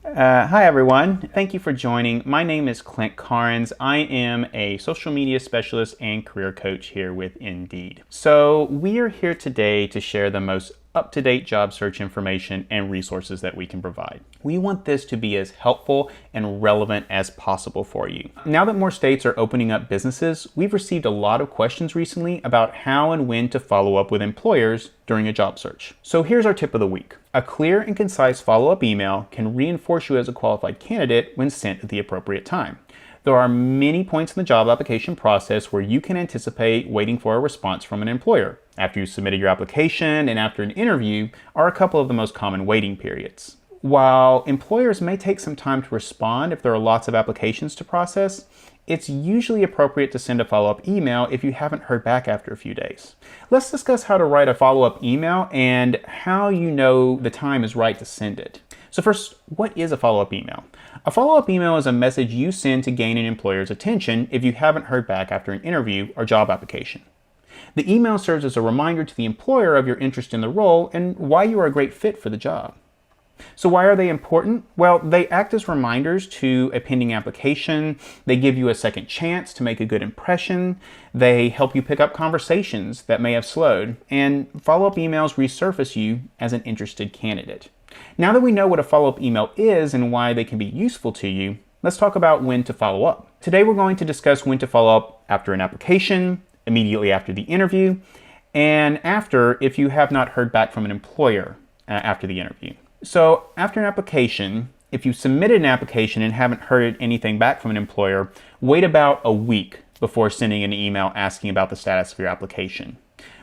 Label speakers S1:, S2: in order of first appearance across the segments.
S1: Hi everyone, thank you for joining. My name is Clint Carnes. I am a social media specialist and career coach here with Indeed. So we are here today to share the most up-to-date job search information and resources that we can provide. We want this to be as helpful and relevant as possible for you. Now that more states are opening up businesses, we've received a lot of questions recently about how and when to follow up with employers during a job search. So here's our tip of the week. A clear and concise follow-up email can reinforce you as a qualified candidate when sent at the appropriate time. There are many points in the job application process where you can anticipate waiting for a response from an employer. After you submitted your application and after an interview are a couple of the most common waiting periods. While employers may take some time to respond if there are lots of applications to process, it's usually appropriate to send a follow-up email if you haven't heard back after a few days. Let's discuss how to write a follow-up email and how you know the time is right to send it. So first, what is a follow-up email? A follow-up email is a message you send to gain an employer's attention if you haven't heard back after an interview or job application. The email serves as a reminder to the employer of your interest in the role and why you are a great fit for the job. So why are they important? Well, they act as reminders to a pending application. They give you a second chance to make a good impression. They help you pick up conversations that may have slowed. And follow-up emails resurface you as an interested candidate. Now that we know what a follow-up email is and why they can be useful to you, let's talk about when to follow up. Today we're going to discuss when to follow up after an application, immediately after the interview, and after if you have not heard back from an employer after the interview. So after an application, if you submitted an application and haven't heard anything back from an employer, wait about a week before sending an email asking about the status of your application.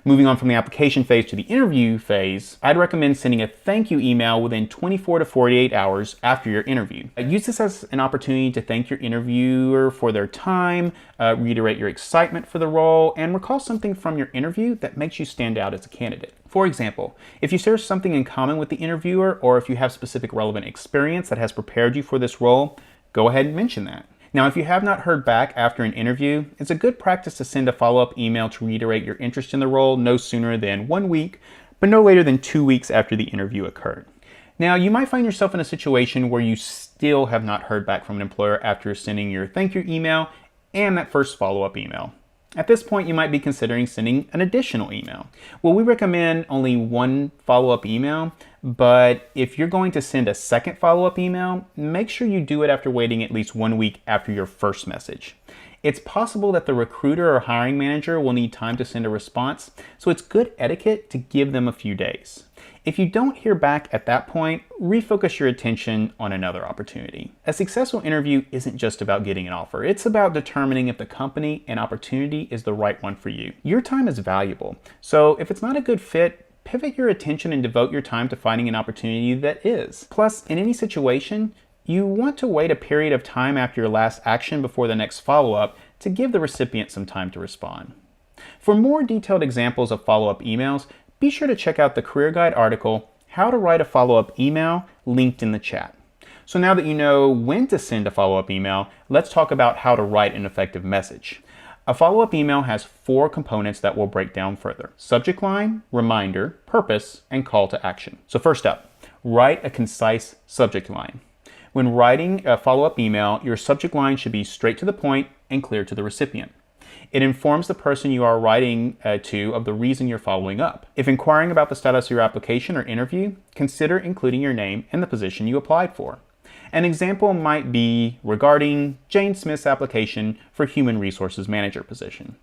S1: Moving on from the application phase to the interview phase, I'd recommend sending a thank you email within 24 to 48 hours after your interview. Use this as an opportunity to thank your interviewer for their time, reiterate your excitement for the role, and recall something from your interview that makes you stand out as a candidate. For example, if you share something in common with the interviewer, or if you have specific relevant experience that has prepared you for this role, go ahead and mention that. Now, if you have not heard back after an interview, it's a good practice to send a follow-up email to reiterate your interest in the role no sooner than 1 week, but no later than 2 weeks after the interview occurred. Now, you might find yourself in a situation where you still have not heard back from an employer after sending your thank you email and that first follow-up email. At this point, you might be considering sending an additional email. Well, we recommend only one follow-up email, but if you're going to send a second follow-up email, make sure you do it after waiting at least 1 week after your first message. It's possible that the recruiter or hiring manager will need time to send a response, so it's good etiquette to give them a few days. If you don't hear back at that point, refocus your attention on another opportunity. A successful interview isn't just about getting an offer. It's about determining if the company and opportunity is the right one for you. Your time is valuable, so if it's not a good fit, pivot your attention and devote your time to finding an opportunity that is. Plus, in any situation, you want to wait a period of time after your last action before the next follow-up to give the recipient some time to respond. For more detailed examples of follow-up emails, be sure to check out the Career Guide article, How to Write a Follow-Up Email, linked in the chat. So now that you know when to send a follow-up email, let's talk about how to write an effective message. A follow-up email has 4 components that we'll break down further: subject line, reminder, purpose, and call to action. So first up, write a concise subject line. When writing a follow-up email, your subject line should be straight to the point and clear to the recipient. It informs the person you are writing to of the reason you're following up. If inquiring about the status of your application or interview, consider including your name and the position you applied for. An example might be regarding Jane Smith's application for Human Resources Manager position.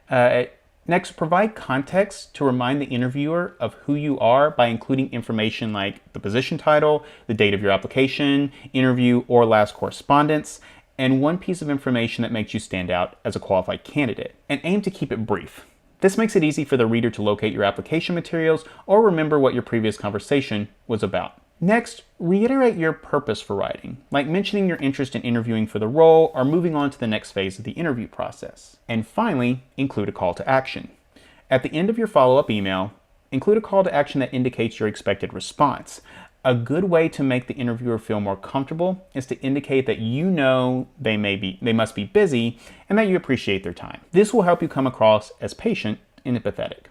S1: Next, provide context to remind the interviewer of who you are by including information like the position title, the date of your application, interview, or last correspondence, and one piece of information that makes you stand out as a qualified candidate. And aim to keep it brief. This makes it easy for the reader to locate your application materials or remember what your previous conversation was about. Next, reiterate your purpose for writing, like mentioning your interest in interviewing for the role or moving on to the next phase of the interview process. And finally, include a call to action. At the end of your follow-up email, include a call to action that indicates your expected response. A good way to make the interviewer feel more comfortable is to indicate that you know they must be busy and that you appreciate their time. This will help you come across as patient and empathetic.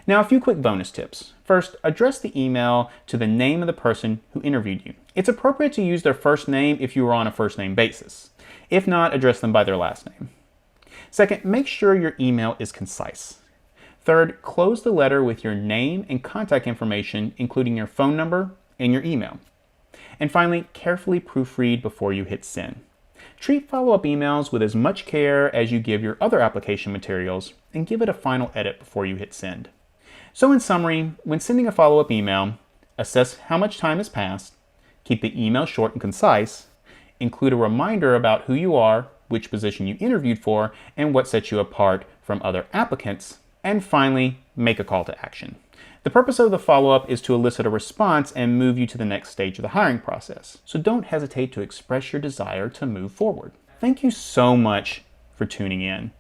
S1: Now, a few quick bonus tips. First, address the email to the name of the person who interviewed you. It's appropriate to use their first name if you are on a first name basis. If not, address them by their last name. Second, make sure your email is concise. Third, close the letter with your name and contact information, including your phone number and your email. And finally, carefully proofread before you hit send. Treat follow-up emails with as much care as you give your other application materials, and give it a final edit before you hit send. So in summary, when sending a follow-up email, assess how much time has passed, keep the email short and concise, include a reminder about who you are, which position you interviewed for, and what sets you apart from other applicants, and finally, make a call to action. The purpose of the follow-up is to elicit a response and move you to the next stage of the hiring process. So don't hesitate to express your desire to move forward. Thank you so much for tuning in.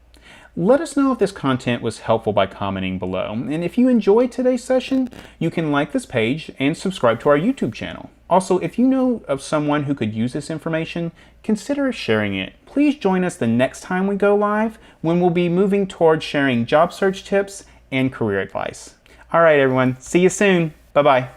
S1: Let us know if this content was helpful by commenting below. And if you enjoyed today's session, you can like this page and subscribe to our YouTube channel. Also, if you know of someone who could use this information, consider sharing it. Please join us the next time we go live, when we'll be moving towards sharing job search tips and career advice. All right, everyone. See you soon. Bye-bye.